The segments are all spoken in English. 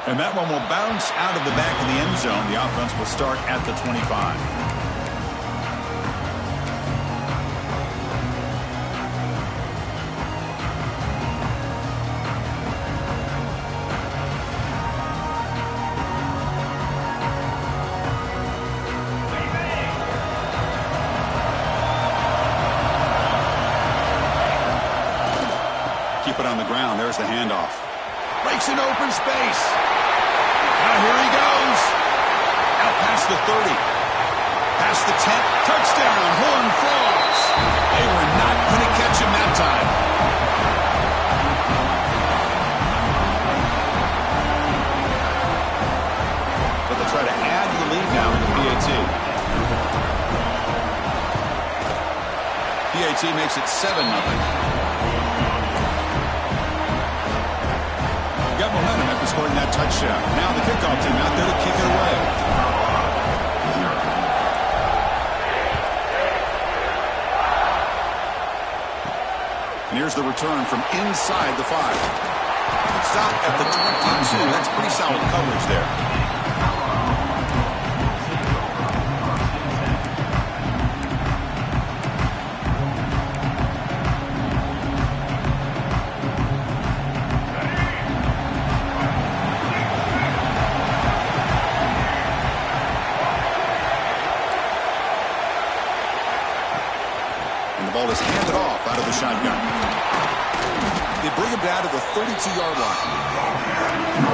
And that one will bounce out of the back of the end zone. The offense will start at the 25. Keep it on the ground. There's the handoff. Breaks an open space. Now here he goes. Out past the 30. Past the 10. Touchdown. Horn Frogs. They were not going to catch him that time. But they'll try to add to the lead now in the PAT. PAT makes it 7-0. Got momentum after scoring that touchdown. Now the kickoff team out there to kick it away. And here's the return from inside the 5. Stop at the 22. That's pretty solid coverage there. Ball is handed off out of the shotgun. They bring him down to the 32-yard line.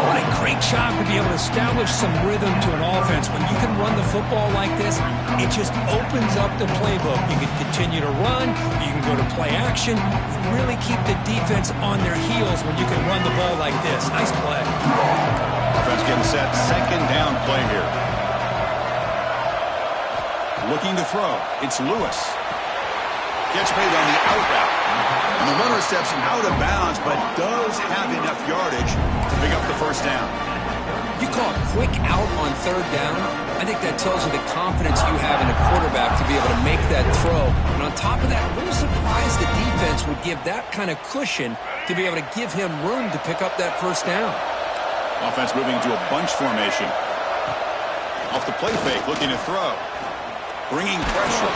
What a great job to be able to establish some rhythm to an offense. When you can run the football like this, it just opens up the playbook. You can continue to run. You can go to play action. Really keep the defense on their heels when you can run the ball like this. Nice play. Offense getting set. Second down play here. Looking to throw. It's Lewis. Catch made on the out route. And the runner steps out of bounds, but does have enough yardage to pick up the first down. You call a quick out on third down. I think that tells you the confidence you have in a quarterback to be able to make that throw. And on top of that, a little surprised the defense would give that kind of cushion to be able to give him room to pick up that first down. Offense moving to a bunch formation. Off the play fake, looking to throw. Bringing pressure.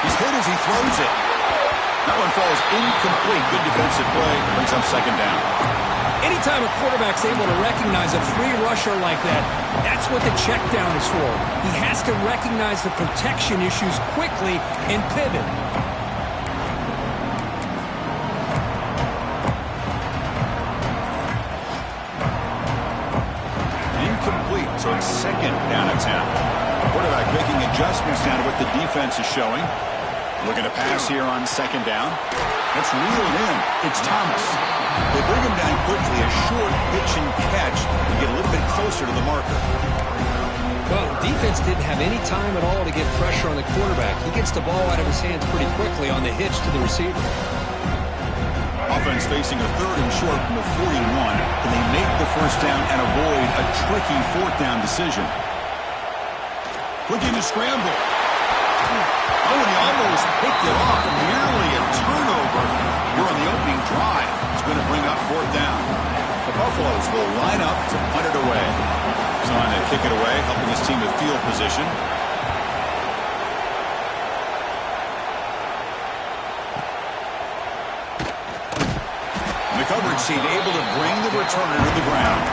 He's hit as he throws it. That one falls incomplete. Good defensive play. Brings up second down. Anytime a quarterback's able to recognize a free rusher like that, that's what the check down is for. He has to recognize the protection issues quickly and pivot. Incomplete, so it's second down and 10. Quarterback making adjustments down to what the defense is showing. Looking to pass here on second down. That's reeled in. It's Thomas. They bring him down quickly. A short pitch and catch to get a little bit closer to the marker. Well, defense didn't have any time at all to get pressure on the quarterback. He gets the ball out of his hands pretty quickly on the hitch to the receiver. Offense facing a third and short from the 41. Can they make the first down and avoid a tricky fourth down decision? Looking to scramble. Oh, and he almost picked it off. Nearly a turnover here on the opening drive. It's going to bring up fourth down. The Buffaloes will line up to punt it away. Trying to kick it away, helping his team with field position. The coverage team able to bring the returner to the ground.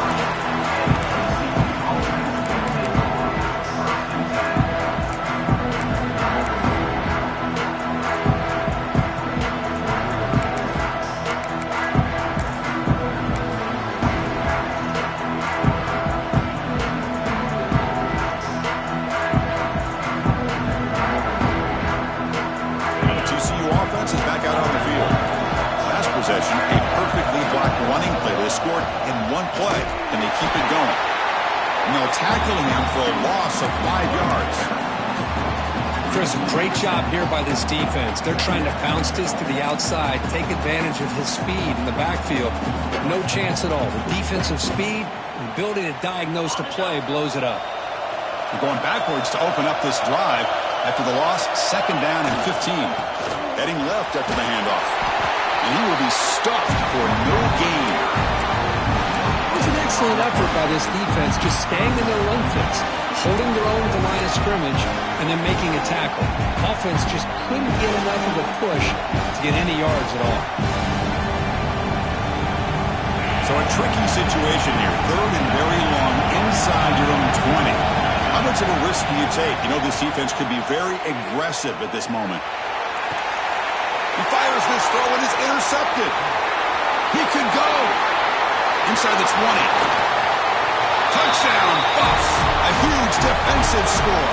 Is back out on the field. Last possession, a perfectly blocked running play. They scored in one play, and they keep it going. And they'll tackling him for a loss of 5 yards. Chris, great job here by this defense. They're trying to bounce this to the outside, take advantage of his speed in the backfield. No chance at all. The defensive speed, the ability to diagnose the play blows it up. They're going backwards to open up this drive after the loss, second down and 15. Heading left after the handoff. And he will be stuffed for no gain. It's an excellent effort by this defense, just staying in their run fits, holding their own at the line of scrimmage, and then making a tackle. Offense just couldn't get enough of a push to get any yards at all. So a tricky situation here. Third and very long inside your own 20. How much of a risk do you take? You know, this defense could be very aggressive at this moment. He fires this throw and is intercepted. He could go inside the 20. Touchdown, Buffs. A huge defensive score.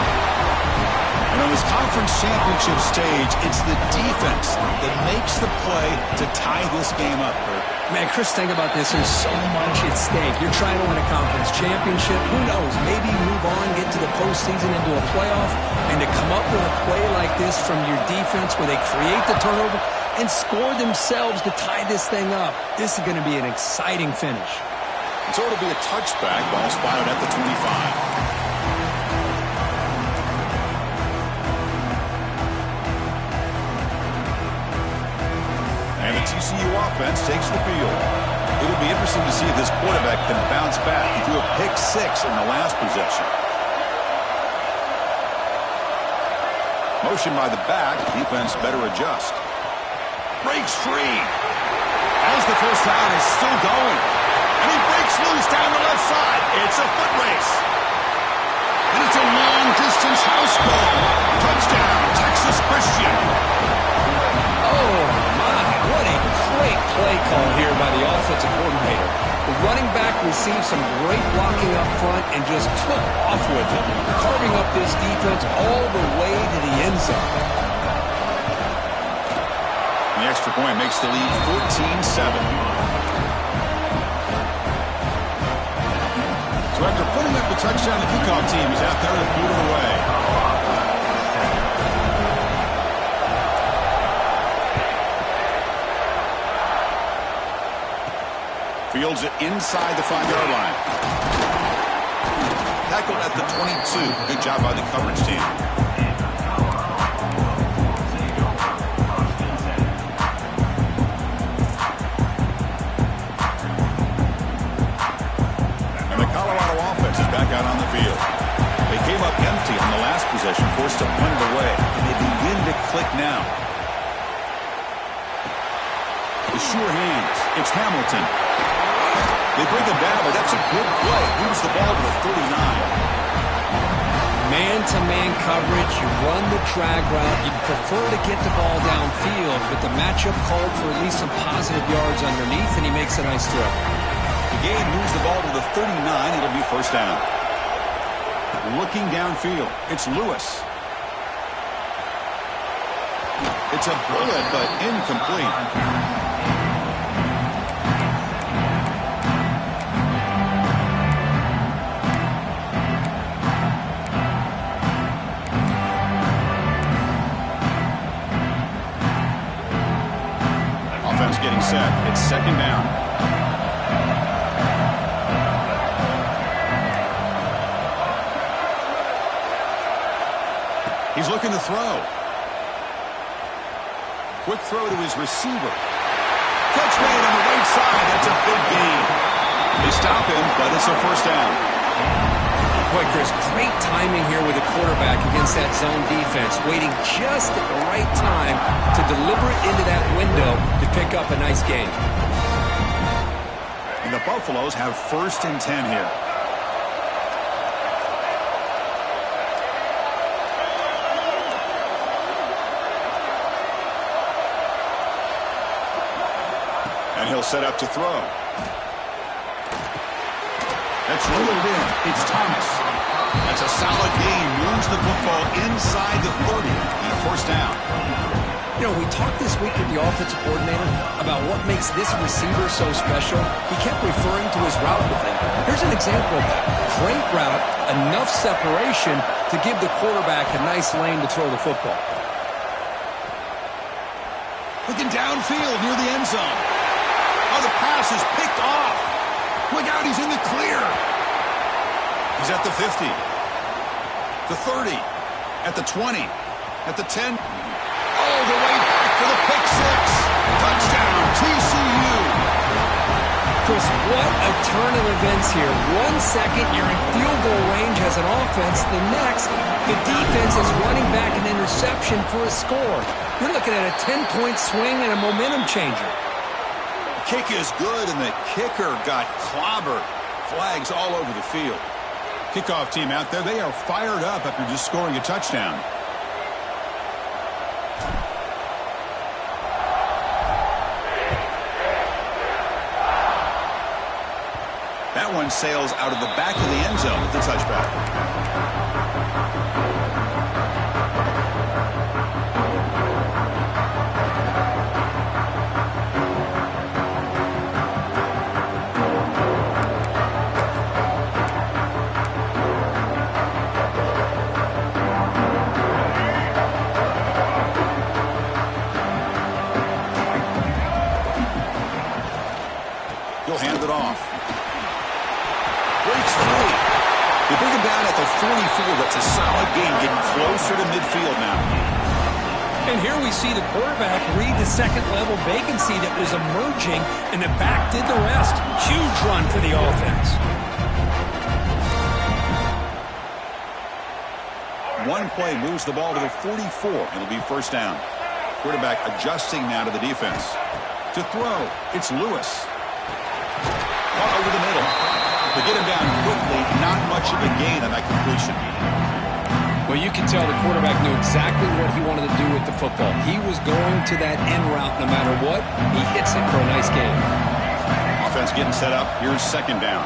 And on this conference championship stage, it's the defense that makes the play to tie this game up, Kurt. Man, Chris, think about this. There's so much at stake. You're trying to win a conference championship. Who knows? Maybe move on, get to the postseason, into a playoff. And to come up with a play like this from your defense where they create the turnover and score themselves to tie this thing up, this is going to be an exciting finish. And so it'll be a touchback. Ball spotted at the 25. And the TCU offense takes the field. It'll be interesting to see if this quarterback can bounce back. He threw a pick 6 in the last possession. Motion by the back. Defense better adjust. Breaks free. As the first down is still going. And he breaks loose down the left side. It's a foot race. And it's a long-distance house call. Touchdown, Texas Christian. Oh, my. What a great play call here by the offensive coordinator. The running back received some great blocking up front and just took off with it, carving up this defense all the way to the end zone. The extra point makes the lead 14-7. So after putting up the touchdown, the kickoff team is out there to boot it away. Fields it inside the 5-yard line. Tackled at the 22. Good job by the coverage team. And the Colorado offense is back out on the field. They came up empty on the last possession, forced to punt it away. And they begin to click now. The sure hands. It's Hamilton. They bring him down, but that's a good play. Moves the ball to the 39. Man-to-man coverage, you run the drag route. You'd prefer to get the ball downfield, but the matchup called for at least some positive yards underneath, and he makes a nice throw. The game moves the ball to the 39. It'll be first down. Looking downfield, it's Lewis. It's a bullet, but incomplete. Getting set. It's second down. He's looking to throw. Quick throw to his receiver. Catch made on the right side. That's a big gain. They stop him, but it's a first down. Boy, Chris, great timing here with the quarterback against that zone defense, waiting just at the right time to deliver it into that window to pick up a nice gain. And the Buffaloes have first and 10 here. And he'll set up to throw. That's reeled in. It's Thomas. That's a solid gain. Moves the football inside the 30 and a first down. You know, we talked this week with the offensive coordinator about what makes this receiver so special. He kept referring to his route running. Here's an example of that. Great route, enough separation to give the quarterback a nice lane to throw the football. Looking downfield near the end zone. Oh, the pass is picked off. Look out, he's in the clear. He's at the 50. The 30. At the 20. At the 10. All the way back for the pick 6. Touchdown, TCU. Chris, what a turn of events here. 1 second, you're in field goal range as an offense. The next, the defense is running back an interception for a score. You're looking at a 10-point swing and a momentum changer. The kick is good, and the kicker got clobbered. Flags all over the field. Kickoff team out there, they are fired up after just scoring a touchdown. That one sails out of the back of the end zone with the touchback. He'll hand it off. Breaks through. They bring him down at the 44. That's a solid gain, getting closer to midfield now. And here we see the quarterback read the second-level vacancy that was emerging, and the back did the rest. Huge run for the offense. One play moves the ball to the 44. It'll be first down. Quarterback adjusting now to the defense. To throw, it's Lewis. Caught over the middle. They get him down quickly. Not much of a gain on that completion. Well, you can tell the quarterback knew exactly what he wanted to do with the football. He was going to that end route no matter what. He hits it for a nice gain. Offense getting set up. Here's second down.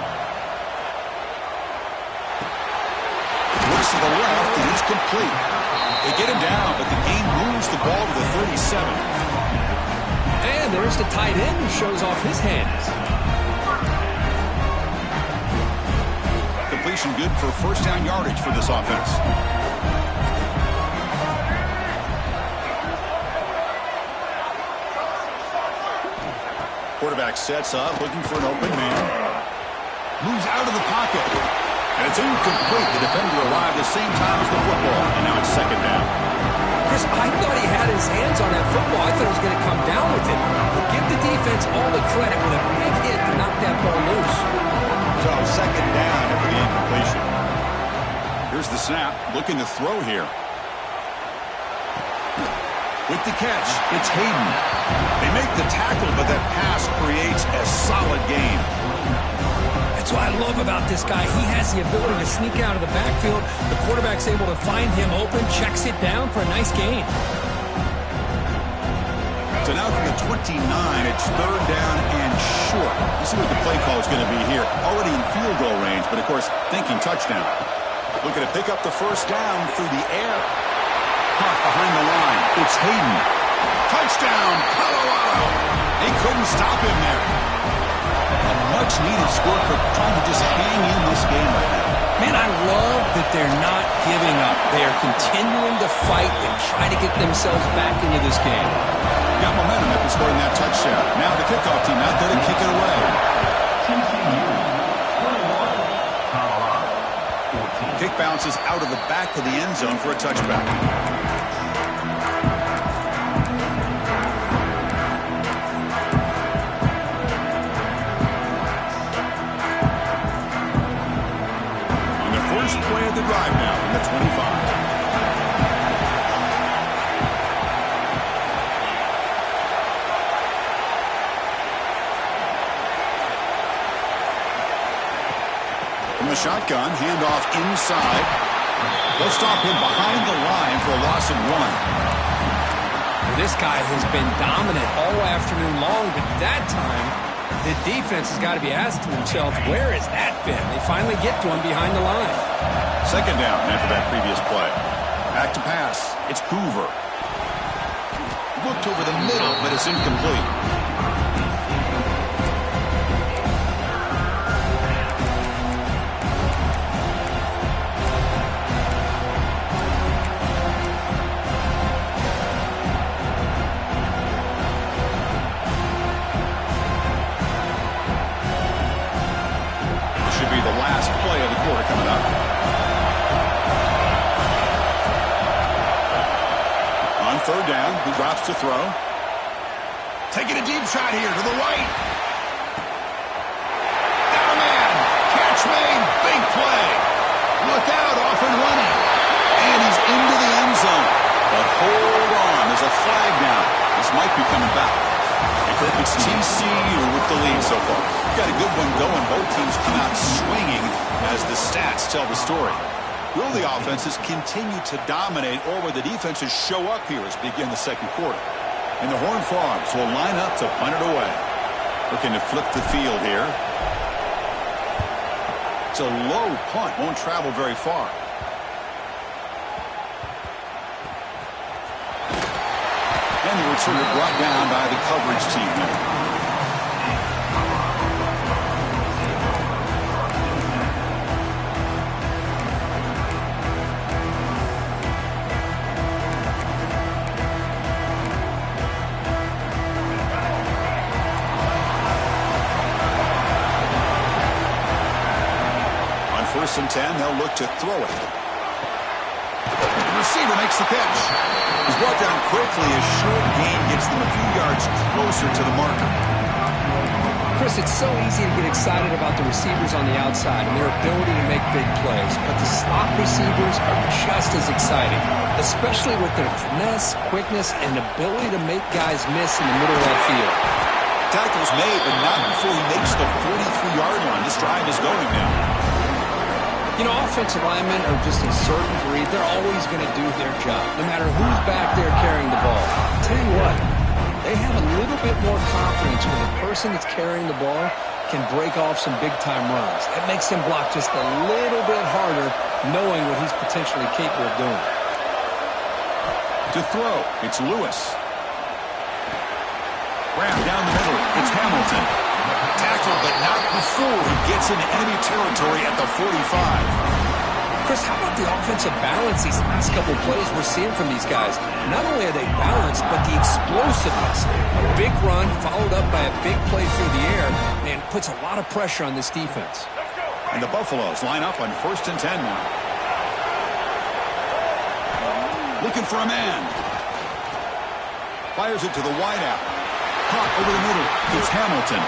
Looks to the left, and it's complete. They get him down, but the game moves the ball to the 37. And there's the tight end who shows off his hands. Completion good for first down yardage for this offense. Quarterback sets up, looking for an open man. Moves out of the pocket. And it's incomplete. The defender arrived the same time as the football. And now it's second down. Chris, I thought he had his hands on that football. I thought he was going to come down with it. But give the defense all the credit with a big hit to knock that ball loose. So second down after the incompletion. Here's the snap. Looking to throw here. With the catch, it's Hayden. They make the tackle, but that pass creates a solid gain. That's what I love about this guy. He has the ability to sneak out of the backfield. The quarterback's able to find him open, checks it down for a nice gain. So now from the 29, it's third down and short. Let's see what the play call is going to be here. Already in field goal range, but of course, thinking touchdown. Looking to pick up the first down through the air. Caught behind the line. It's Hayden. Touchdown, Colorado. They couldn't stop him there. A much-needed score for trying to just hang in this game right now. Man, I love that they're not giving up. They are continuing to fight and try to get themselves back into this game. Got momentum after scoring that touchdown. Now the kickoff team out there to kick it away. Kick bounces out of the back of the end zone for a touchback. On the first play of the drive now from the 25. From the shotgun, handoff inside. They'll stop him behind the line for a loss of 1. This guy has been dominant all afternoon long, but that time, the defense has got to be asking themselves, where has that been? They finally get to him behind the line. Second down after that previous play. Back to pass. It's Hoover. Looked over the middle, but it's incomplete. Coming up. On third down, he drops to throw. Taking a deep shot here to the right. might be coming back. It's TCU with the lead so far. Got a good one going. Both teams come out swinging as the stats tell the story. Will the offenses continue to dominate, or will the defenses show up here as we begin the second quarter? And the Horned Frogs will line up to punt it away. Looking to flip the field here. It's a low punt. Won't travel very far. And the return brought down by the coverage team there. On 1st and 10, they'll look to throw it. The receiver makes the catch. He's brought down quickly. A short gain gets them a few yards closer to the marker. Chris, it's so easy to get excited about the receivers on the outside and their ability to make big plays, but the slot receivers are just as exciting, especially with their finesse, quickness, and ability to make guys miss in the middle of that field. Tackle's made, but not before he makes the 43-yard line. This drive is going now. You know, offensive linemen are just a certain breed. They're always going to do their job, no matter who's back there carrying the ball. I'll tell you what, they have a little bit more confidence when the person that's carrying the ball can break off some big-time runs. It makes them block just a little bit harder, knowing what he's potentially capable of doing. To throw, it's Lewis. Ram down the middle, it's Hamilton. Tackled, but not before he gets into enemy territory at the 45. Chris, how about the offensive balance these last couple of plays we're seeing from these guys? Not only are they balanced, but the explosiveness. A big run followed up by a big play through the air, and puts a lot of pressure on this defense. And the Buffaloes line up on 1st and 10 now. Looking for a man. Fires it to the wideout. Caught over the middle. It's Hamilton.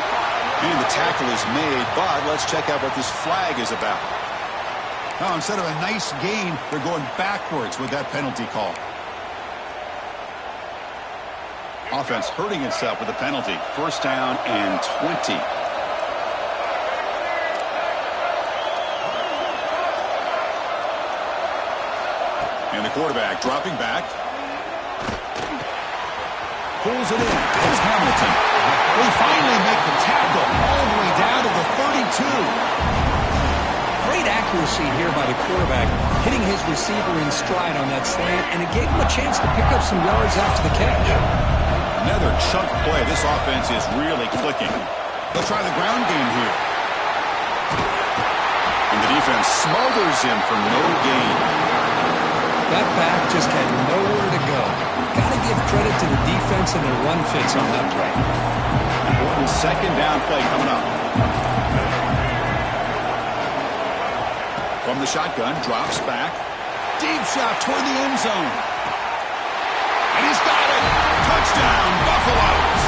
And the tackle is made, but let's check out what this flag is about. Oh, instead of a nice gain, they're going backwards with that penalty call. Offense hurting itself with a penalty. 1st down and 20. And the quarterback dropping back. Pulls it in. It's Hamilton. They finally make the tackle all the way down to the 32. Great accuracy here by the quarterback, hitting his receiver in stride on that slant, and it gave him a chance to pick up some yards after the catch. Another chunk play. This offense is really clicking. They'll try the ground game here. And the defense smothers him for no gain. That back just had nowhere to go. Got to give credit to the defense and their run fits on that play. Important 2nd down play coming up. From the shotgun, drops back. Deep shot toward the end zone. And he's got it. Touchdown, Buffaloes.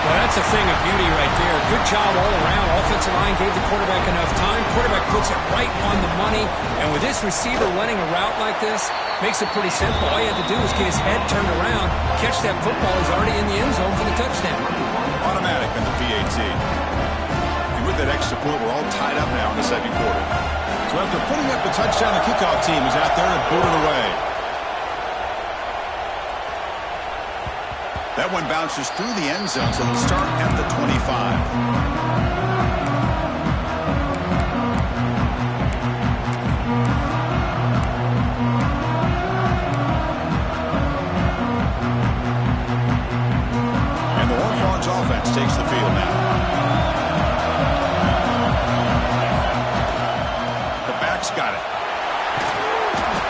Well, that's a thing of beauty right there. Good job all around. Offensive line gave the quarterback enough time. Quarterback puts it right on the money. And with this receiver running a route like this, makes it pretty simple. All you have to do is get his head turned around, catch that football. He's already in the end zone for the touchdown. Automatic on the PAT. And with that extra point, we're all tied up now in the second quarter. So after putting up the touchdown, the kickoff team is out there to boot it away. That one bounces through the end zone, so they'll start at the 25. Offense takes the field now. The back's got it.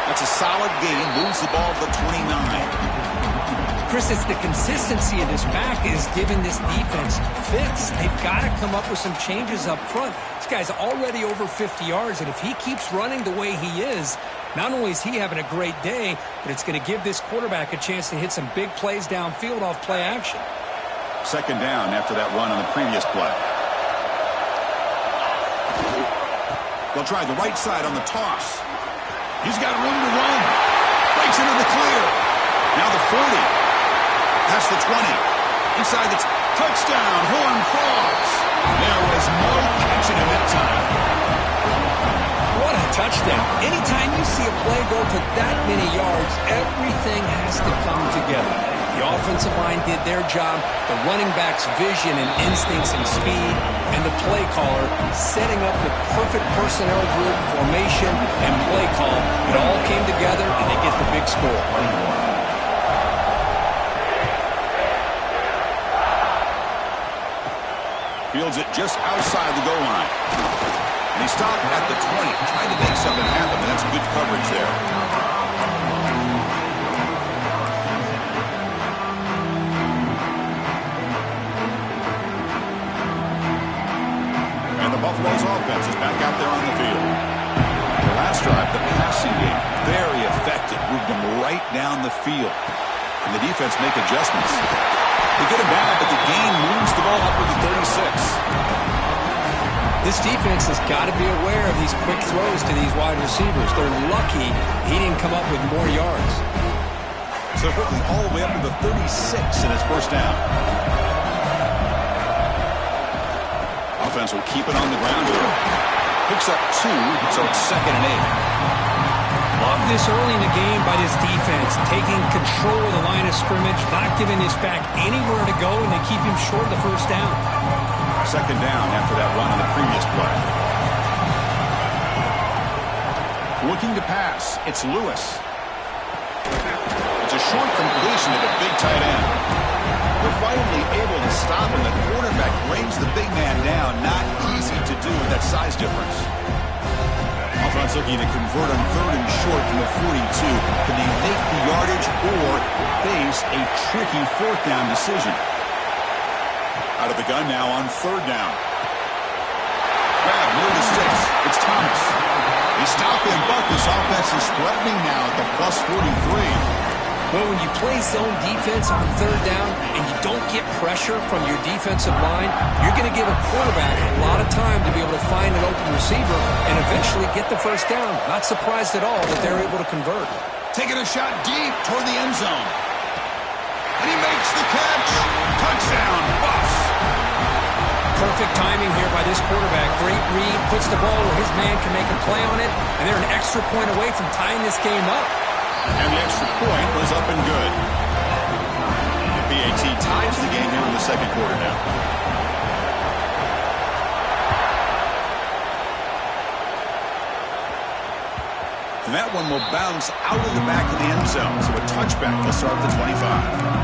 That's a solid gain. Moves the ball to the 29. Chris, it's the consistency of this back is giving this defense fits. They've got to come up with some changes up front. This guy's already over 50 yards, and if he keeps running the way he is, not only is he having a great day, but it's going to give this quarterback a chance to hit some big plays downfield off play action. 2nd down after that run on the previous play. They'll try the right side on the toss. He's got room to run. Breaks into the clear. Now the 40. Past the 20. Inside the touchdown. Horned Frogs. There was no catching him that time. What a touchdown. Anytime you see a play go for that many yards, everything has to come together. The offensive line did their job, the running back's vision and instincts and speed, and the play caller setting up the perfect personnel group, formation, and play call. It all came together, and they get the big score. Fields it just outside the goal line. And he stopped at the 20, trying to make something happen, and that's good coverage there. And the Buffalo's offense is back out there on the field. The last drive, the passing game, very effective. Moved them right down the field. And the defense make adjustments. They get him down, but the game moves the ball up with the 36. This defense has got to be aware of these quick throws to these wide receivers. They're lucky he didn't come up with more yards. So quickly all the way up to the 36 in his first down. Offense will keep it on the ground here. Picks up 2, so it's 2nd and 8. Love this early in the game by this defense, taking control of the line of scrimmage, not giving this back anywhere to go, and they keep him short of the first down. 2nd down after that run on the previous play. Looking to pass, it's Lewis. It's a short completion to the big tight end. They're finally able to stop him. The quarterback brings the big man down. Not easy to do with that size difference. Offense looking to convert on 3rd and short from the 42. Can they make the yardage or face a tricky 4th down decision? Out of the gun now on 3rd down. Grab near the sticks. It's Thomas. He stopped and bucked. This offense is threatening now at the plus 43. Well, when you play zone defense on 3rd down and you don't get pressure from your defensive line, you're going to give a quarterback a lot of time to be able to find an open receiver and eventually get the first down. Not surprised at all that they're able to convert. Taking a shot deep toward the end zone. And he makes the catch. Touchdown, Buffs. Perfect timing here by this quarterback. Great read, puts the ball where his man can make a play on it, and they're an extra point away from tying this game up. And the extra point was up and good. The PAT ties the game here in the 2nd quarter now. And that one will bounce out of the back of the end zone. So a touchback will start the 25.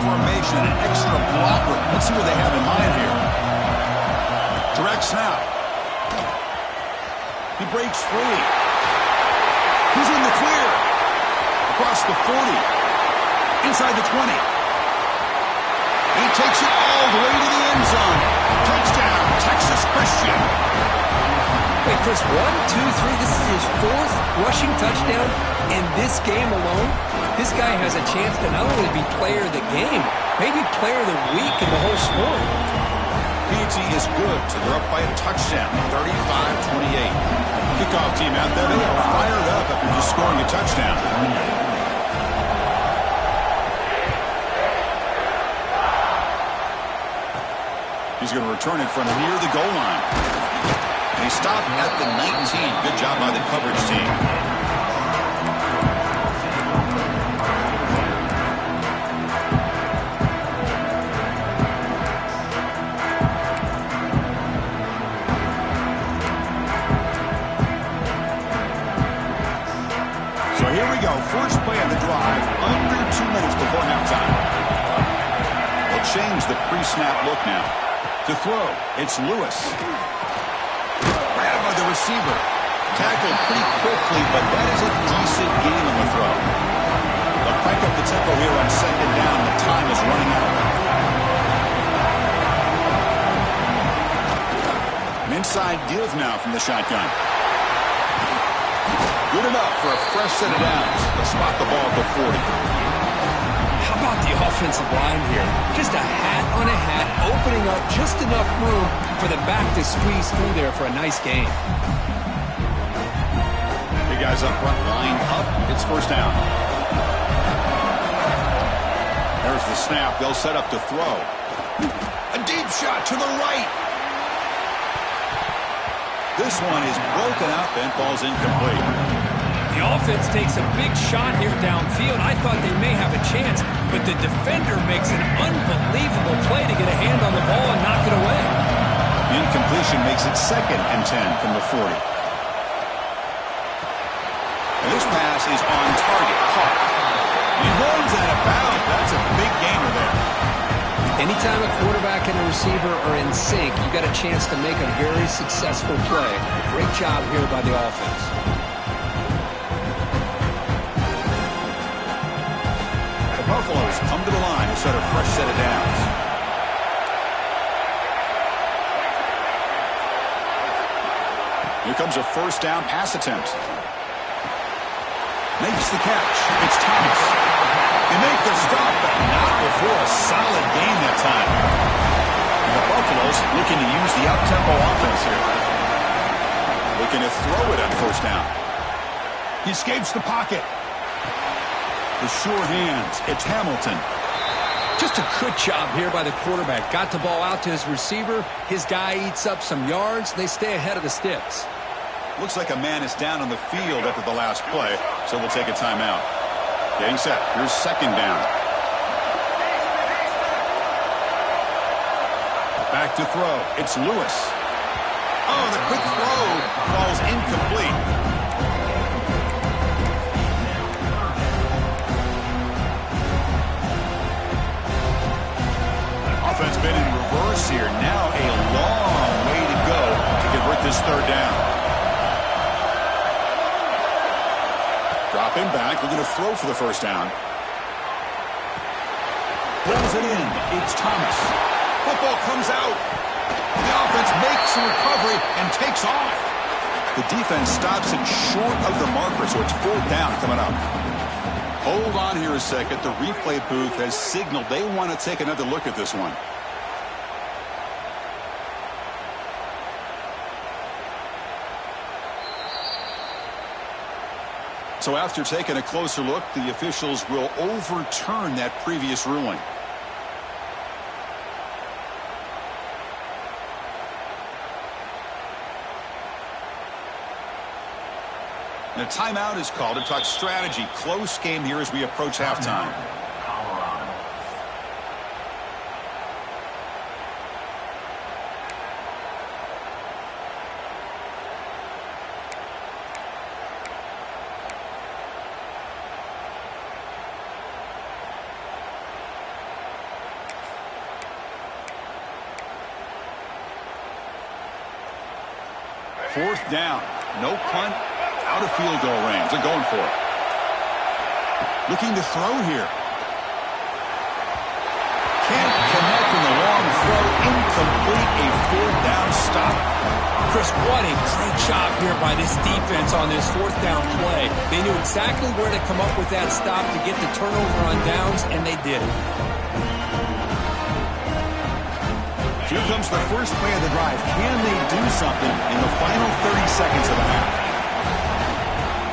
Formation, an extra blocker. Let's see what they have in mind here. Direct snap. He breaks free. He's in the clear. Across the 40. Inside the 20. He takes it all the way to the end zone. Touchdown, Texas Christian. Wait, Chris, 1, 2, 3. This is his 4th rushing touchdown in this game alone. This guy has a chance to not only be player of the game, maybe player of the week in the whole sport. PAT is good, so they're up by a touchdown, 35-28. Kickoff team out there, they are fired up after just scoring a touchdown. He's going to return it from near the goal line. And he stopped at the 19. Good job by the coverage team. First play of the drive, under 2 minutes before halftime. They'll change the pre-snap look now. To throw, it's Lewis. Grabbed by the receiver. Tackled pretty quickly, but that is a decent gain on the throw. They'll crank up the tempo here on 2nd down. The time is running out. An inside give now from the shotgun. Good enough for a fresh set of downs. They'll spot the ball at the 40. How about the offensive line here? Just a hat on a hat, opening up just enough room for the back to squeeze through there for a nice gain. Big guys up front, lined up. It's first down. There's the snap. They'll set up to throw. A deep shot to the right. This one is broken up and falls incomplete. The offense takes a big shot here downfield. I thought they may have a chance, but the defender makes an unbelievable play to get a hand on the ball and knock it away. Incompletion makes it 2nd and 10 from the 40. And this pass is on target. Caught. He runs out of bounds. That's a big gainer there. Anytime a quarterback and a receiver are in sync, you got a chance to make a very successful play. Great job here by the offense. The Buffaloes come to the line to start a fresh set of downs. Here comes a first down pass attempt. Makes the catch. It's Thomas. They make the stop, but not before a solid gain that time. And the Buffaloes looking to use the up-tempo offense here. Looking to throw it on first down. He escapes the pocket. The sure hands. It's Hamilton. Just a good job here by the quarterback. Got the ball out to his receiver. His guy eats up some yards. They stay ahead of the sticks. Looks like a man is down on the field after the last play, so we'll take a timeout. Getting set. Here's second down. Back to throw. It's Lewis. Oh, the quick throw falls incomplete. Offense been in reverse here. Now a long way to go to convert this third down. Dropping back. We're going to throw for the first down. Pulls it in. It's Thomas. Football comes out. The offense makes a recovery and takes off. The defense stops it short of the marker, so it's fourth down coming up. Hold on here a second. The replay booth has signaled they want to take another look at this one. So after taking a closer look, the officials will overturn that previous ruling. And a timeout is called to talk strategy. Close game here as we approach halftime. Fourth down. No punt. Out of field goal range. They're going for it. Looking to throw here. Can't connect in the long throw. Incomplete. A fourth down stop. Chris, what a great job here by this defense on this fourth down play. They knew exactly where to come up with that stop to get the turnover on downs, and they did it. Here comes the first play of the drive. Can they do something in the final 30 seconds of the half?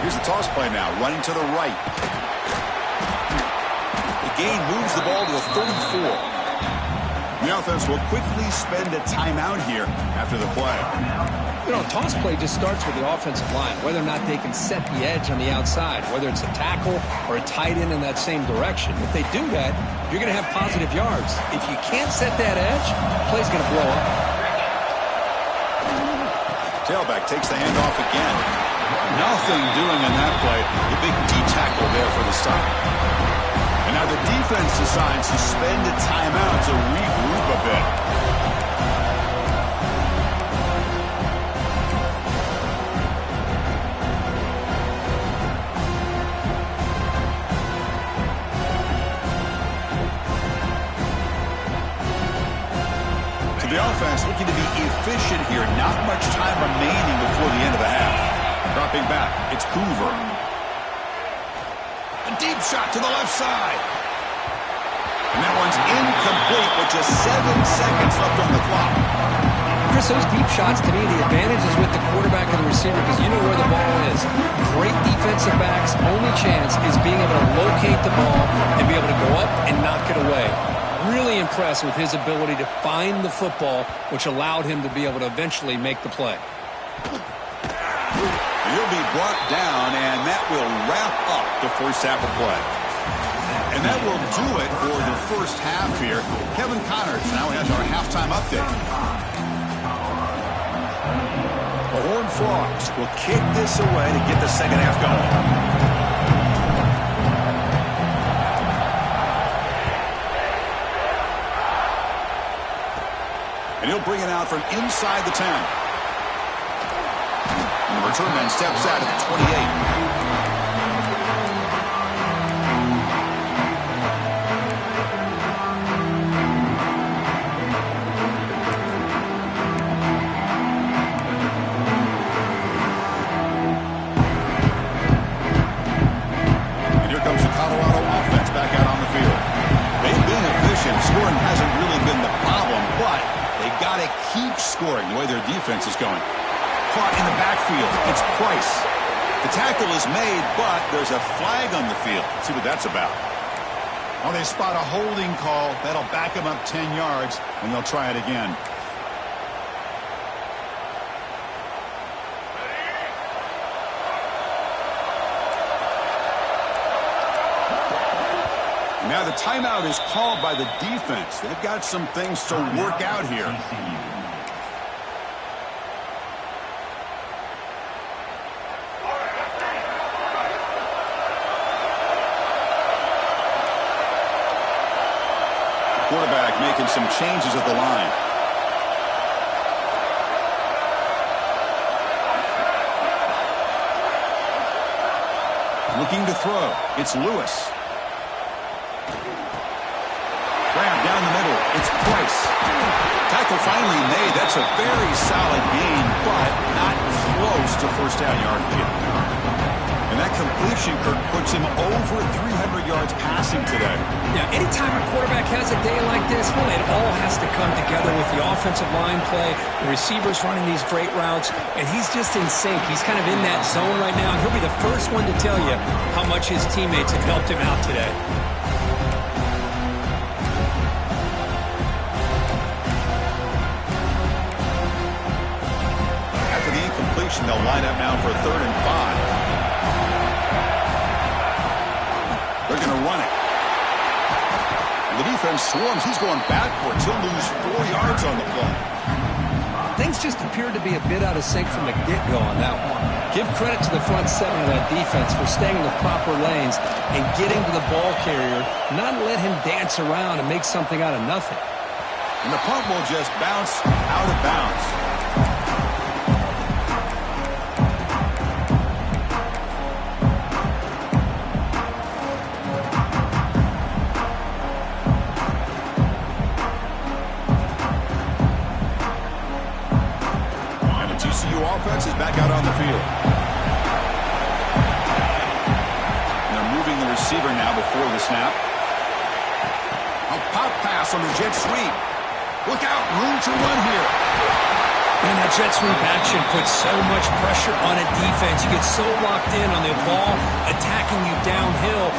Here's the toss play now, running to the right. The gain moves the ball to the 34. The offense will quickly spend a timeout here after the play. You know, toss play just starts with the offensive line, whether or not they can set the edge on the outside, whether it's a tackle or a tight end in that same direction. If they do that, you're going to have positive yards. If you can't set that edge, the play's going to blow up. Tailback takes the handoff again. Nothing doing in that play. The big D-tackle there for the stop. And now the defense decides to spend a timeout to regroup a bit. The offense looking to be efficient here. Not much time remaining before the end of the half. Dropping back, it's Hoover. A deep shot to the left side. And that one's incomplete with just 7 seconds left on the clock. Chris, those deep shots, to me, the advantage is with the quarterback and the receiver because you know where the ball is. Great defensive backs, only chance is being able to locate the ball and be able to go up and knock it away. Really impressed with his ability to find the football, which allowed him to be able to eventually make the play. He'll be brought down, and that will wrap up the first half of play. And that will do it for the first half here. Kevin Connors now has our halftime update. The Horned Frogs will kick this away to get the second half going. And he'll bring it out from inside the 10. And the return man steps out at the 28. Scoring hasn't really been the problem, but they got to keep scoring the way their defense is going. Caught in the backfield. It's Price. The tackle is made, but there's a flag on the field. Let's see what that's about. Well, they spot a holding call. That'll back them up 10 yards, and they'll try it again. Now the timeout is called by the defense. They've got some things to work out here. Quarterback making some changes at the line. Looking to throw. It's Lewis. Grab down the middle. It's Price. Tackle finally made. That's a very solid gain, but not close to first down yard here. And that completion, Kirk, puts him over 300 yards passing today. Yeah, anytime a quarterback has a day like this, well, it all has to come together with the offensive line play, the receivers running these great routes, and he's just in sync. He's kind of in that zone right now, and he'll be the first one to tell you how much his teammates have helped him out today. They'll line up now for 3rd and 5. They're going to run it. The defense swarms. He's going backwards. He'll lose 4 yards on the play. Things just appeared to be a bit out of sync from the get-go on that one. Give credit to the front seven of that defense for staying in the proper lanes and getting to the ball carrier, not let him dance around and make something out of nothing. And the punt will just bounce out of bounds. Offense is back out on the field. And they're moving the receiver now before the snap. A pop pass on the jet sweep. Look out, room to run here. Man, that jet sweep action puts so much pressure on a defense. You get so locked in on the ball attacking you downhill.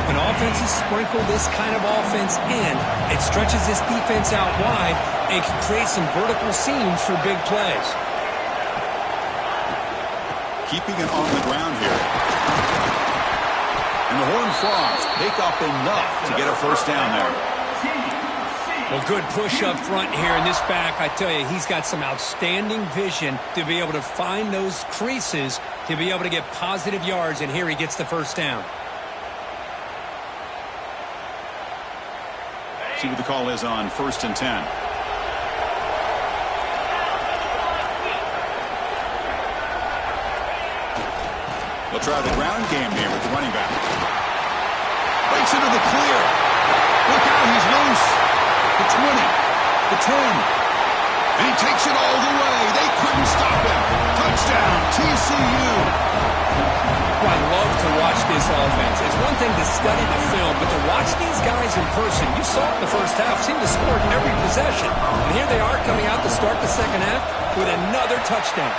When offenses sprinkle this kind of offense in, it stretches this defense out wide and can create some vertical seams for big plays. Keeping it on the ground here. And the Horned Frogs pick up enough to get a first down there. Well, good push up front here in this back. I tell you, he's got some outstanding vision to be able to find those creases to be able to get positive yards, and here he gets the first down. See what the call is on 1st and 10. They'll try the ground game here with the running back. Breaks into the clear. Look out, he's loose. The 20, the 10. And he takes it all the way. They couldn't stop him. Touchdown, TCU. Well, I love to watch this offense. It's one thing to study the film, but to watch these guys in person, you saw it in the first half, seemed to score every possession. And here they are coming out to start the second half with another touchdown.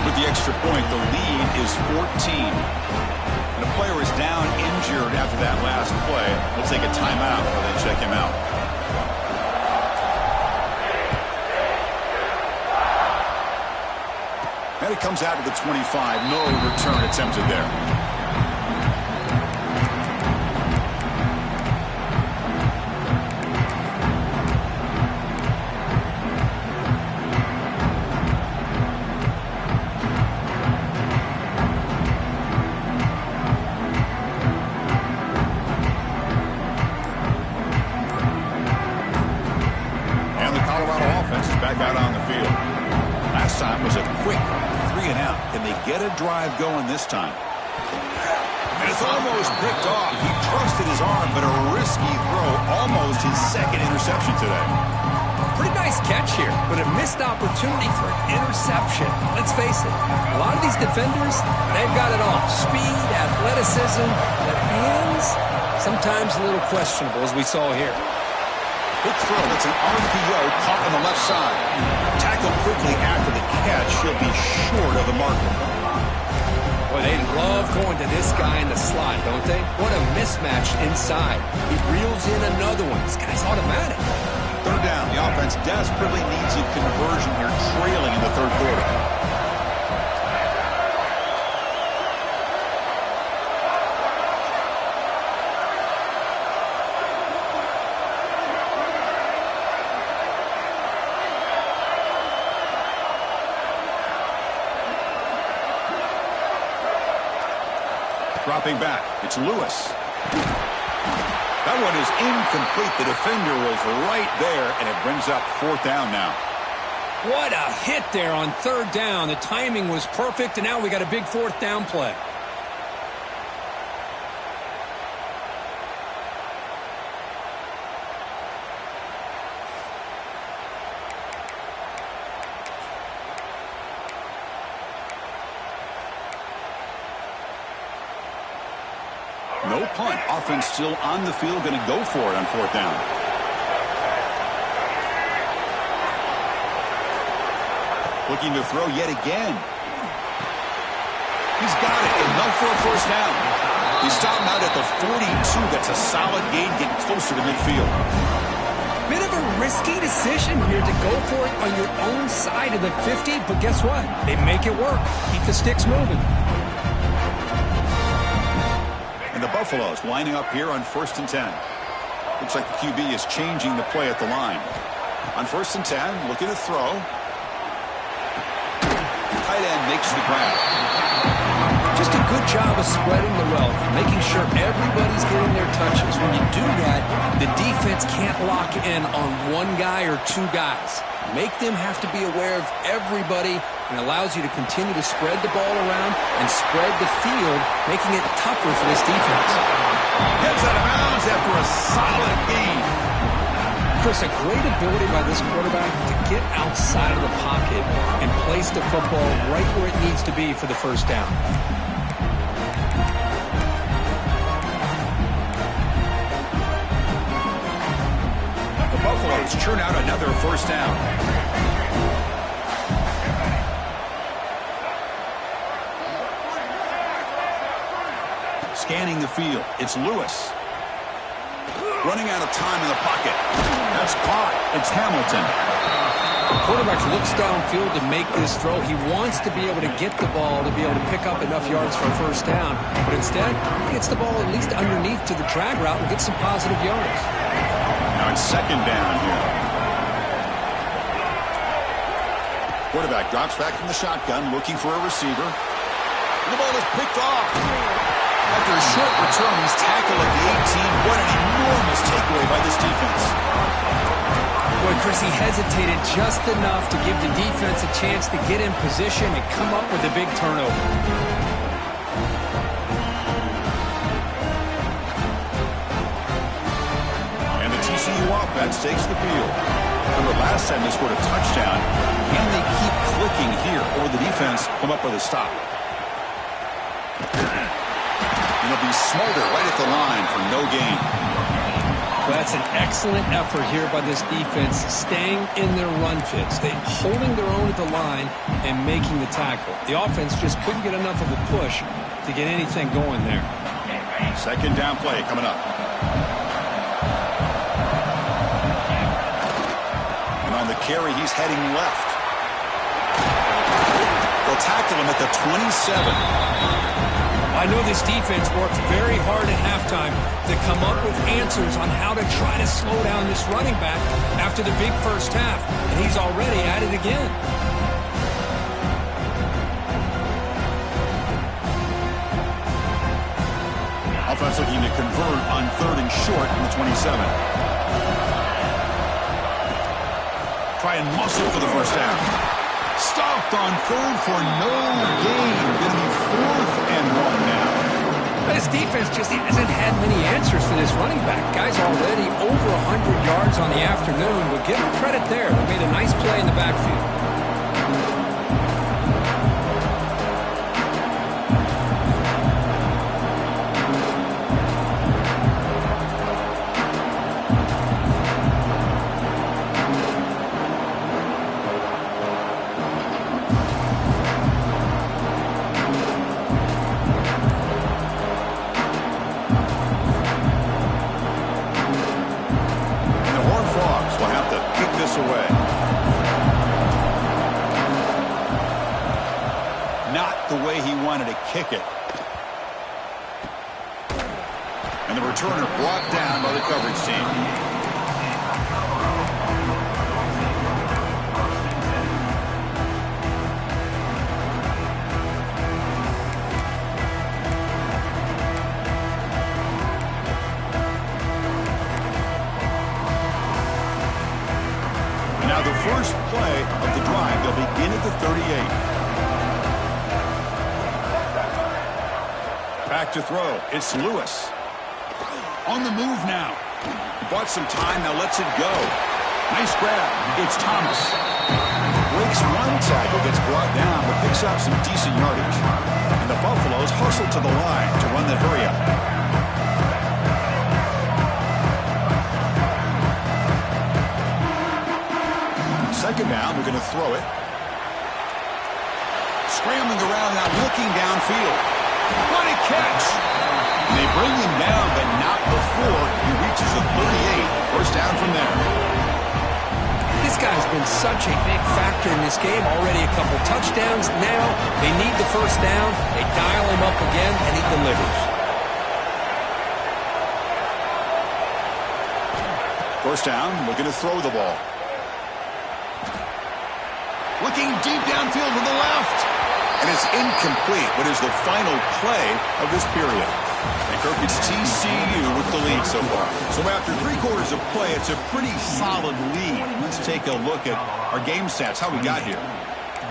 With the extra point, the lead is 14. And a player is down injured after that last play. We'll take a timeout while they check him out. And it comes out to the 25. No return attempted there. And the Colorado offense is back out on the field. Last time was a quick 3-and-out. Can they get a drive going this time? And it's almost picked off. He trusted his arm, but a risky throw. Almost his second interception today. Pretty nice catch here, but a missed opportunity for an interception. Let's face it, a lot of these defenders, they've got it all. Speed, athleticism, their hands, sometimes a little questionable, as we saw here. Quick throw. That's an RPO caught on the left side. Tackled quickly after the catch. He'll be short of the marker. Boy, they love going to this guy in the slot, don't they? What a mismatch inside. He reels in another one. This guy's automatic. Third down. The offense desperately needs a conversion here, trailing in the third quarter. Dropping back. It's Lewis. That one is incomplete. The defender was right there, and it brings up fourth down now. What a hit there on third down. The timing was perfect, and now we got a big fourth down play. No punt. Offense still on the field, going to go for it on fourth down. Looking to throw yet again. He's got it. Enough for a first down. He's stopping out at the 42. That's a solid gain, getting closer to midfield. Bit of a risky decision here to go for it on your own side of the 50, but guess what? They make it work. Keep the sticks moving. The Buffaloes lining up here on 1st and 10. Looks like the QB is changing the play at the line. On 1st and 10, looking to throw. Tight end makes the grab. Just a good job of spreading the wealth, making sure everybody's getting their touches. When you do that, the defense can't lock in on one guy or two guys. Make them have to be aware of everybody, and allows you to continue to spread the ball around and spread the field, making it tougher for this defense. Gets out of bounds after a solid gain. Chris, a great ability by this quarterback to get outside of the pocket and place the football right where it needs to be for the first down. The Buffaloes churn out another first down. Scanning the field. It's Lewis. Running out of time in the pocket. That's caught. It's Hamilton. The quarterback looks downfield to make this throw. He wants to be able to get the ball to be able to pick up enough yards for a first down. But instead, he gets the ball at least underneath to the drag route and gets some positive yards. Now it's second down here. Quarterback drops back from the shotgun, looking for a receiver. And the ball is picked off. After a short return, he's tackled at the 18. What an enormous takeaway by this defense. Boy, Chris, he hesitated just enough to give the defense a chance to get in position and come up with a big turnover. And the TCU offense takes the field. Remember, last time they scored a touchdown. Can they keep clicking here, or the defense come up with a stop? And he'll be smarter right at the line for no gain. Well, that's an excellent effort here by this defense, staying in their run fit, holding their own at the line and making the tackle. The offense just couldn't get enough of a push to get anything going there. Second down play coming up. And on the carry, he's heading left. They'll tackle him at the 27. I know this defense worked very hard at halftime to come up with answers on how to try to slow down this running back after the big first half, and he's already at it again. Offense looking to convert on 3rd and short from the 27. Try and muscle for the first down. Stopped on 3rd for no gain. Going to be 4th and 1 now. This defense just hasn't had many answers for this running back. Guy's already over 100 yards on the afternoon. We'll give him credit there. They made a nice play in the backfield. Kick it. And the returner brought down by the coverage team. And now the first play of the drive. They'll begin at the 38. Back to throw. It's Lewis. On the move now. Bought some time, now lets it go. Nice grab. It's Thomas. Breaks one tackle, gets brought down, but picks up some decent yardage. And the Buffaloes hustle to the line to run that hurry up. Second down, we're going to throw it. Scrambling around now, looking downfield. What a catch! And they bring him down, but not before he reaches the 38. First down from there. This guy's been such a big factor in this game. Already a couple touchdowns. Now they need the first down. They dial him up again, and he delivers. First down, looking to throw the ball. Looking deep downfield to the left. And it's incomplete. What is the final play of this period? And Kirk, it's TCU with the lead so far. So after 3 quarters of play, it's a pretty solid lead. Let's take a look at our game stats, how we got here.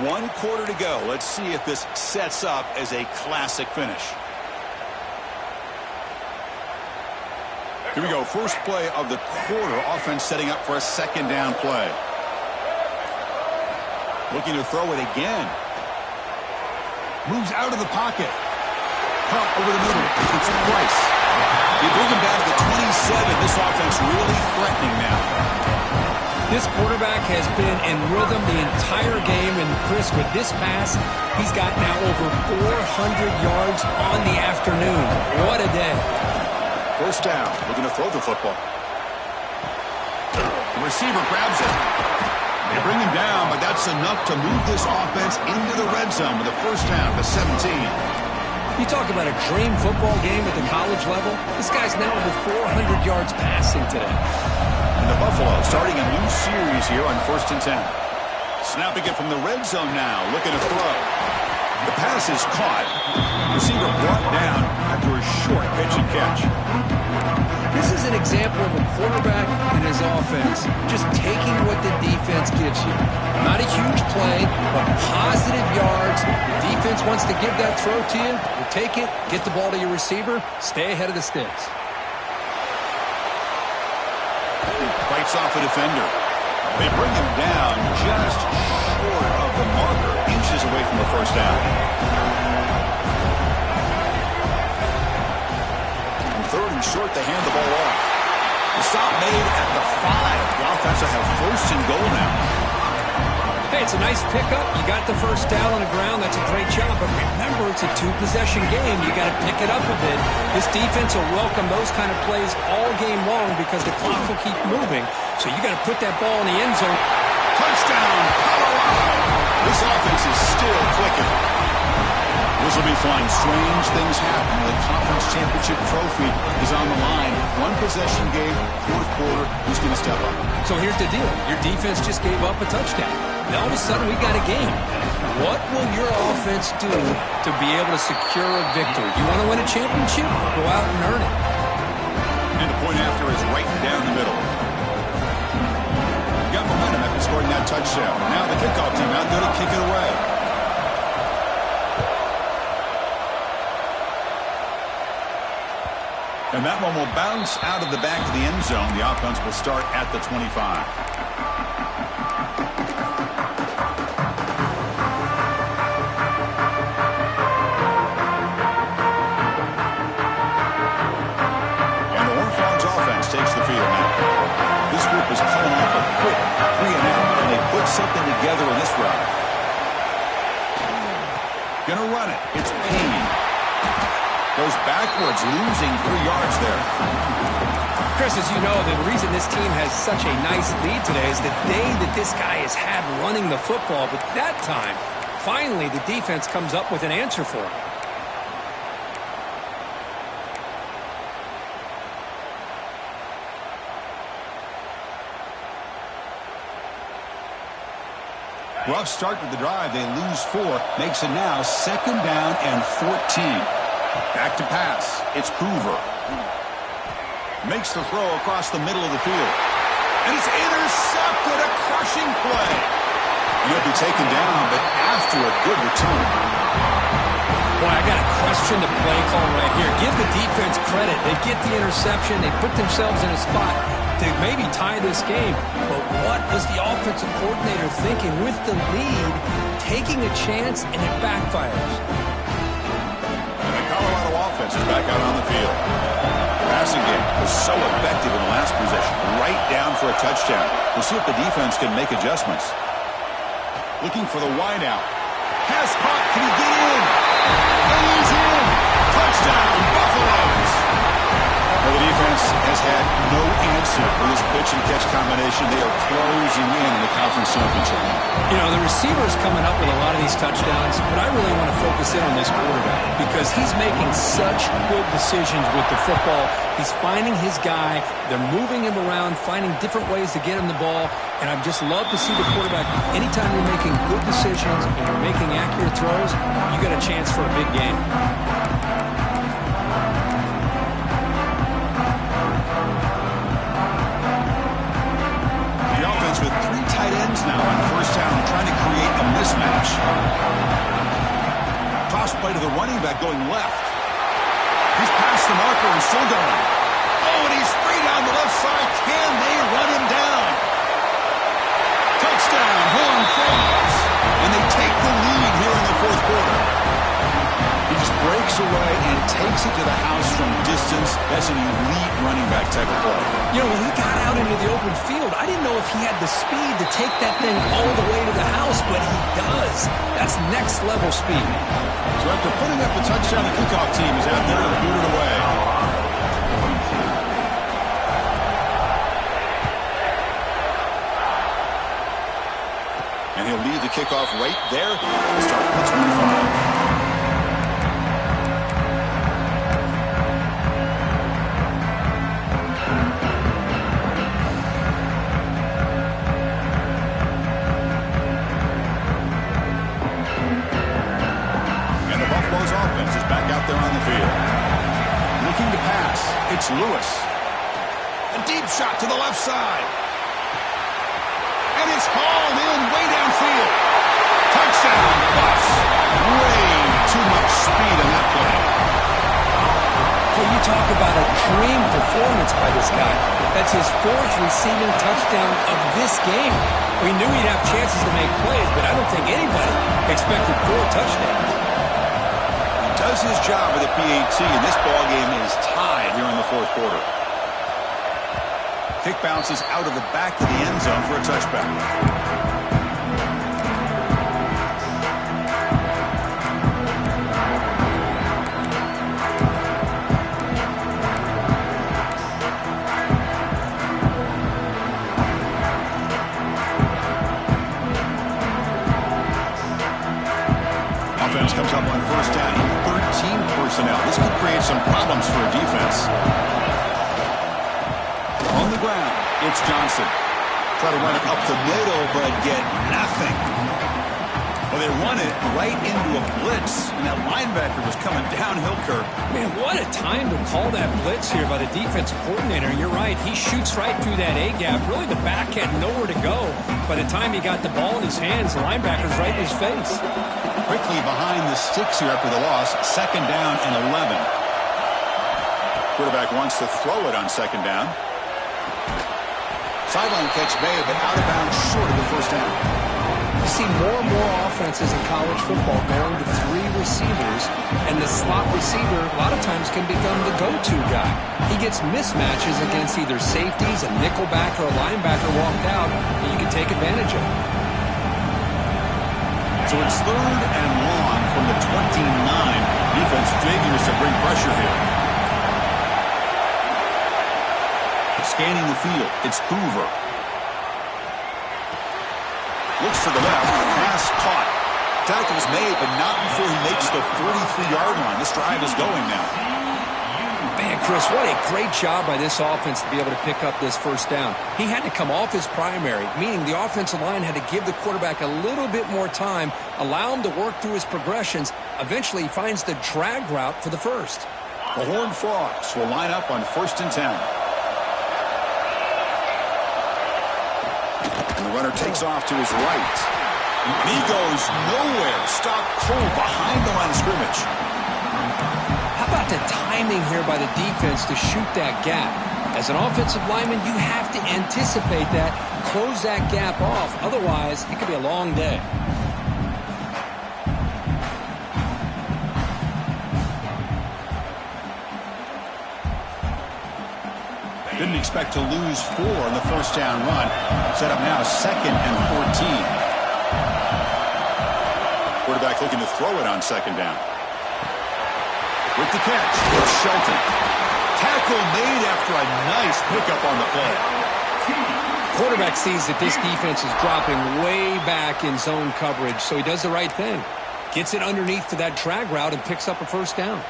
1 quarter to go. Let's see if this sets up as a classic finish. Here we go. First play of the quarter. Offense setting up for a second down play. Looking to throw it again. Moves out of the pocket. Caught over the middle. It's Price. They bring him down to the 27. This offense really threatening now. This quarterback has been in rhythm the entire game, and Chris, with this pass, he's got now over 400 yards on the afternoon. What a day. First down. Looking to throw the football. The receiver grabs it. They bring him down, but that's enough to move this offense into the red zone with a first down to 17. You talk about a dream football game at the college level. This guy's now over 400 yards passing today. And the Buffalo starting a new series here on 1st and 10. Snapping it from the red zone now, looking to throw. The pass is caught. Receiver brought down after a short pitch and catch. This is an example of a quarterback and his offense just taking what the defense gives you. Not a huge play, but positive yards. The defense wants to give that throw to you. You take it, get the ball to your receiver, stay ahead of the sticks. Fights off a defender. They bring him down just short of the marker, inches away from the first down. short. They hand the ball off. The stop made at the 5. The offense will have first and goal now. Hey, it's a nice pickup. You got the first down on the ground. That's a great job. But remember, it's a 2-possession game. You got to pick it up a bit. This defense will welcome those kind of plays all game long because the clock will keep moving. So you got to put that ball in the end zone. Touchdown, Colorado! This offense is still clicking. This will be fun. Strange things happen. The conference championship trophy is on the line. 1-possession game, fourth quarter. Who's going to step up? So here's the deal. Your defense just gave up a touchdown. Now all of a sudden we got a game. What will your offense do to be able to secure a victory? You want to win a championship? Go out and earn it. And the point after is right down the middle. Got momentum after scoring that touchdown. Now the kickoff team out there to kick it away. And that one will bounce out of the back of the end zone. The offense will start at the 25. And the Frogs offense takes the field now. This group is coming off a quick 3-and-out, and they put something together in this drive. Gonna run it. It's Payne. Goes backwards, losing 3 yards there. Chris, as you know, the reason this team has such a nice lead today is the day that this guy has had running the football. But that time, finally, the defense comes up with an answer for him. Rough start to the drive. They lose 4. Makes it now 2nd down and 14. Back to pass. It's Hoover. Makes the throw across the middle of the field. And it's intercepted. A crushing play. He'll be taken down, but after a good return. Boy, I got to question the play call right here. Give the defense credit. They get the interception. They put themselves in a spot to maybe tie this game. But what was the offensive coordinator thinking with the lead, taking a chance, and it backfires? Colorado offense is back out on the field. Passing game was so effective in the last possession. Right down for a touchdown. We'll see if the defense can make adjustments. Looking for the wideout. Pass caught. Can he get in? And he's in. Touchdown, Buffaloes. Well, the defense has had no answer for this pitch-and-catch combination. They are closing in the conference championship. You know, the receiver's coming up with a lot of these touchdowns, but I really want to focus in on this quarterback because he's making such good decisions with the football. He's finding his guy. They're moving him around, finding different ways to get him the ball, and I just love to see the quarterback. Anytime you're making good decisions and you're making accurate throws, you got a chance for a big game. With 3 tight ends now on first down, trying to create a mismatch. Toss play to the running back going left. He's past the marker and still going. Oh, and he's free down the left side. Can they run him down? Touchdown, Horned Frogs. And they take the lead here in the fourth quarter. He just breaks away and takes it to the house from distance. That's an elite running back type of play. You know, when he got out into the open field, I didn't know if he had the speed to take that thing all the way to the house, but he does. That's next level speed. So after putting up the touchdown, the kickoff team is out there to boot it away. And he'll lead the kickoff right there. Start at the 25. It's Lewis. A deep shot to the left side. And it's hauled in way downfield. Touchdown, Buffs. Way too much speed on that play. Well, you talk about a dream performance by this guy. That's his 4th receiving touchdown of this game. We knew he'd have chances to make plays, but I don't think anybody expected 4 touchdowns. He does does his job with the PAT, and this ball game is tied here in the fourth quarter. Kick bounces out of the back of the end zone for a touchback. Comes up on first down in 13 personnel. This could create some problems for a defense. On the ground, it's Johnson. Try to run it up the middle, but get nothing. Well, they run it right into a blitz, and that linebacker was coming downhill, Kirk. Man, what a time to call that blitz here by the defensive coordinator. You're right. He shoots right through that A-gap. Really, the back had nowhere to go. By the time he got the ball in his hands, the linebacker's right in his face. Quickly behind the sticks here after the loss. Second down and 11. Quarterback wants to throw it on second down. Sideline catch made, but out of bounds short of the first down. You see more and more offenses in college football going to three receivers, and the slot receiver a lot of times can become the go-to guy. He gets mismatches against either safeties, a nickelback, or a linebacker walked out, and you can take advantage of it. So it's third and long from the 29. Defense figures to bring pressure here. Scanning the field, it's Hoover. Looks to the left, pass caught. Tackle's made, but not before he makes the 43-yard line. This drive is going now. Man, Chris, what a great job by this offense to be able to pick up this first down. He had to come off his primary, meaning the offensive line had to give the quarterback a little bit more time, allow him to work through his progressions. Eventually, he finds the drag route for the first. The Horned Frogs will line up on 1st and 10. And the runner takes off to his right. And he goes nowhere. Stopped cold behind the line of scrimmage. How about the timing here by the defense to shoot that gap? As an offensive lineman, you have to anticipate that, close that gap off. Otherwise, it could be a long day. Didn't expect to lose 4 on the first down run. Set up now 2nd and 14. Quarterback looking to throw it on second down. With the catch, it's Shelton. Tackle made after a nice pickup on the play. Quarterback sees that this defense is dropping way back in zone coverage, so he does the right thing. Gets it underneath to that drag route and picks up a first down.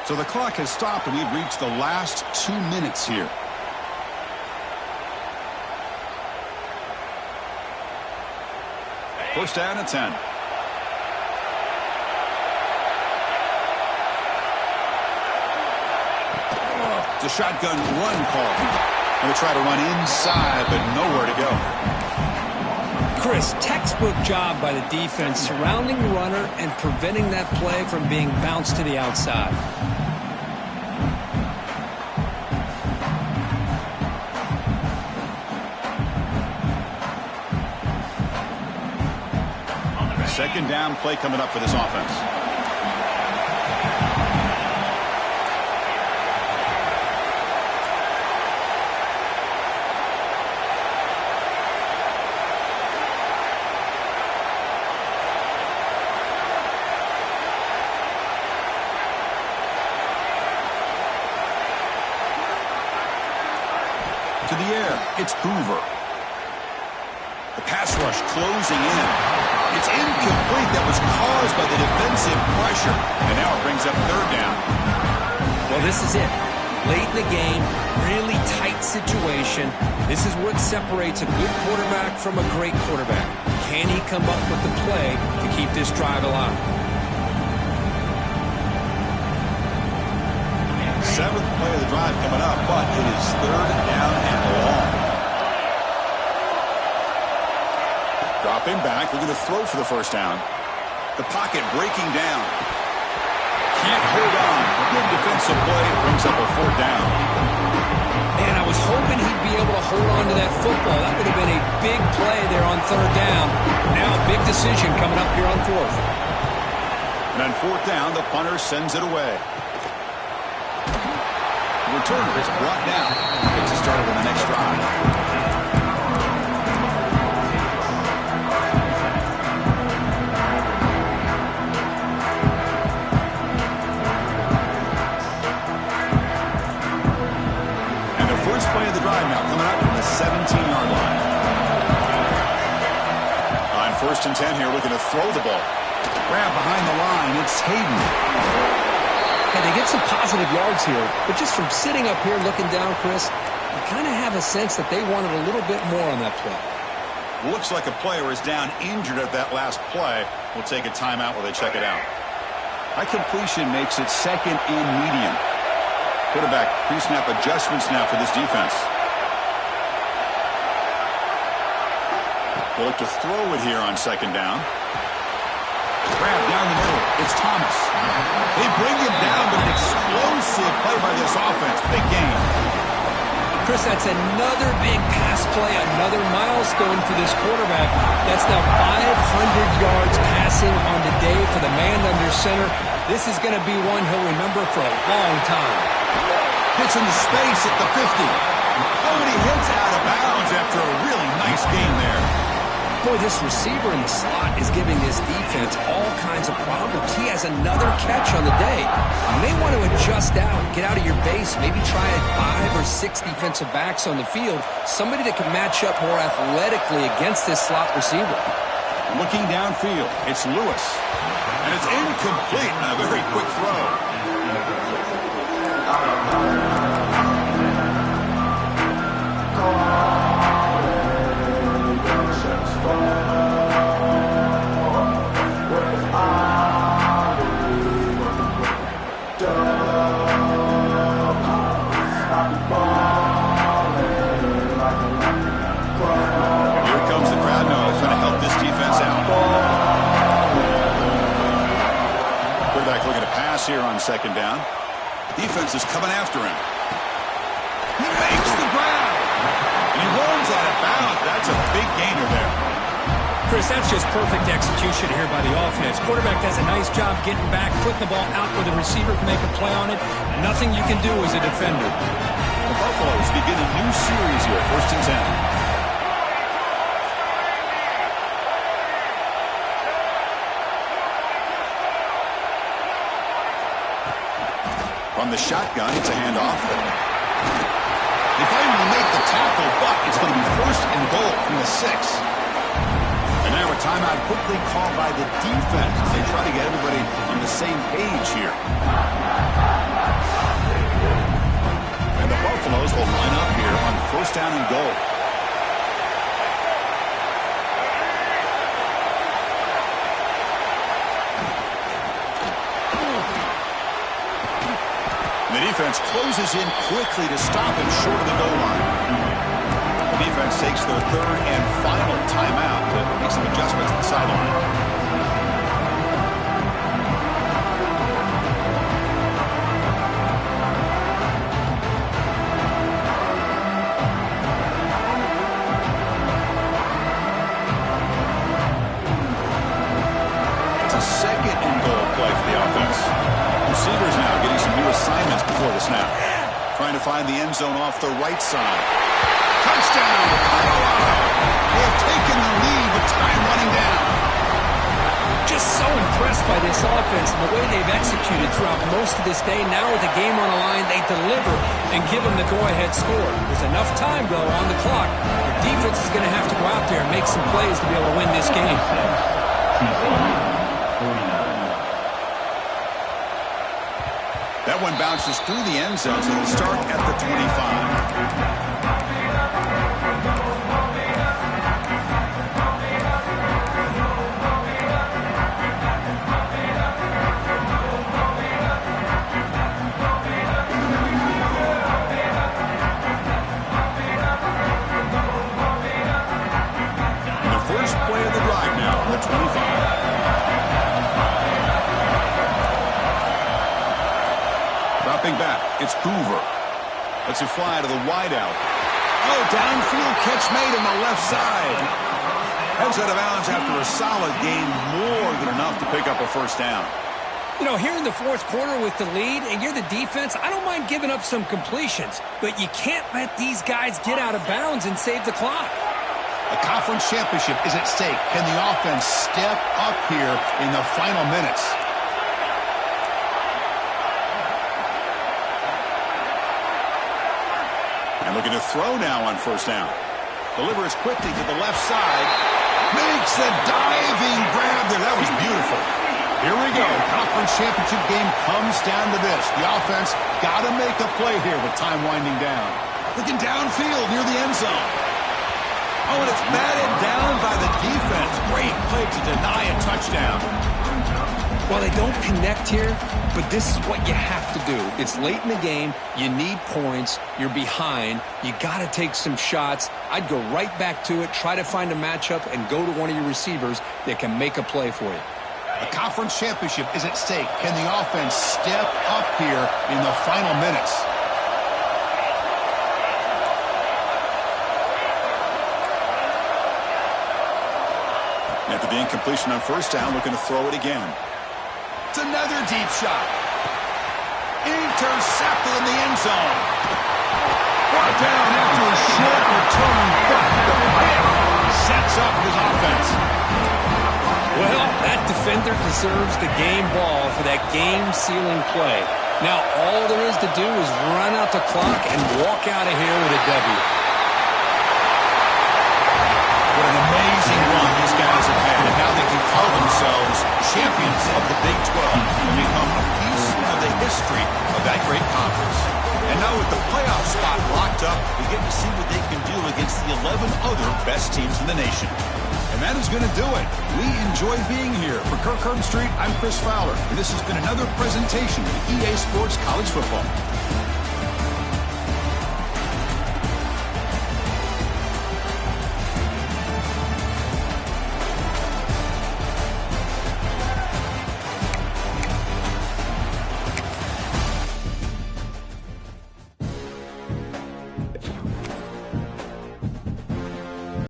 So the clock has stopped, and we've reached the last 2 minutes here. First down at 10. It's a shotgun run call. And they try to run inside, but nowhere to go. Chris, textbook job by the defense surrounding the runner and preventing that play from being bounced to the outside. Second down play coming up for this offense. To the air, it's Hoover. The pass rush closing in. It's incomplete. That was caused by the defensive pressure. And now it brings up third down. Well, this is it. Late in the game, really tight situation. This is what separates a good quarterback from a great quarterback. Can he come up with the play to keep this drive alive? 7th play of the drive coming up, but it is third down and long. Dropping back, looking to throw for the first down. The pocket breaking down. Can't hold on. Good defensive play brings up a fourth down. Man, I was hoping he'd be able to football. That would have been a big play there on third down. Now a big decision coming up here on fourth. And on fourth down, the punter sends it away. The returner is brought down. Gets it started on the next drive. First play of the drive now coming up from the 17-yard line. On 1st and 10 here, looking to throw the ball. Grab behind the line. It's Hayden. Hey, they get some positive yards here, but just from sitting up here looking down, Chris, you kind of have a sense that they wanted a little bit more on that play. Looks like a player is down injured at that last play. We'll take a timeout while they check it out. That completion makes it 2nd and medium. Quarterback pre-snap adjustments now for this defense. They look to throw it here on 2nd down. Grab down the middle. It's Thomas. They bring him down, but an explosive play by this offense. Big game. Chris, that's another big pass play, another milestone for this quarterback. That's now 500 yards passing on the day for the man under center. This is going to be one he'll remember for a long time. Hits into space at the 50. Oh, and he hits out of bounds after a really nice game there. Boy, this receiver in the slot is giving this defense all kinds of problems. He has another catch on the day. You may want to adjust out, get out of your base, maybe try 5 or 6 defensive backs on the field, somebody that can match up more athletically against this slot receiver. Looking downfield, it's Lewis. And it's incomplete on a very quick throw. Here comes the crowd now. It's going to help this defense out. Quarterback looking to pass here on 2nd down. Defense is coming after him. He makes the grab. And he rolls out of bounds. That's a big gainer there. Chris, that's just perfect execution here by the offense. Quarterback does a nice job getting back, putting the ball out where the receiver can make a play on it. Nothing you can do as a defender. The Buffaloes begin a new series here, 1st and 10. From the shotgun, it's a handoff. They finally make the tackle, but it's going to be 1st and goal from the 6. And now a timeout quickly called by the defense as they try to get everybody on the same page here. And the Buffaloes will line up here on 1st down and goal. The defense closes in quickly to stop him short of the goal line. The defense takes their 3rd and final timeout to make some adjustments at the sideline. It's a 2nd and goal play for the offense. Receivers now getting some new assignments before the snap. Trying to find the end zone off the right side. Touchdown, Colorado. They have taken the lead with time running down. Just so impressed by this offense and the way they've executed throughout most of this day. Now with the game on the line, they deliver and give them the go-ahead score. There's enough time, though, on the clock. The defense is going to have to go out there and make some plays to be able to win this game. That one bounces through the end zone, so it'll start at the 25. Dropping back, it's Hoover. Lets it fly to the wideout. Oh, downfield catch made on the left side. Heads out of bounds after a solid gain, more than enough to pick up a first down. You know, here in the fourth quarter with the lead, and you're the defense, I don't mind giving up some completions, but you can't let these guys get out of bounds and save the clock. A conference championship is at stake. Can the offense step up here in the final minutes? And looking to throw now on first down. Delivers quickly to the left side. Makes a diving grab there. That was beautiful. Here we go. Conference championship game comes down to this. The offense got to make a play here with time winding down. Looking downfield near the end zone. Oh, and it's batted down by the defense. Great play to deny a touchdown. Well, they don't connect here, but this is what you have to do. It's late in the game. You need points. You're behind. You got to take some shots. I'd go right back to it, try to find a matchup, and go to one of your receivers that can make a play for you. A conference championship is at stake. Can the offense step up here in the final minutes? After the incompletion on first down, looking to throw it again. It's another deep shot. Intercepted in the end zone. Brought down after a short return, but the pick sets up his offense. Well, that defender deserves the game ball for that game-sealing play. Now, all there is to do is run out the clock and walk out of here with a W. What an amazing run these guys have had, and now they can call themselves champions of the Big 12 and become a piece of the history of that great conference. And now with the playoff spot locked up, we get to see what they can do against the 11 other best teams in the nation. And that is going to do it. We enjoy being here. For Kirk Herbstreit, I'm Chris Fowler, and this has been another presentation of EA Sports College Football.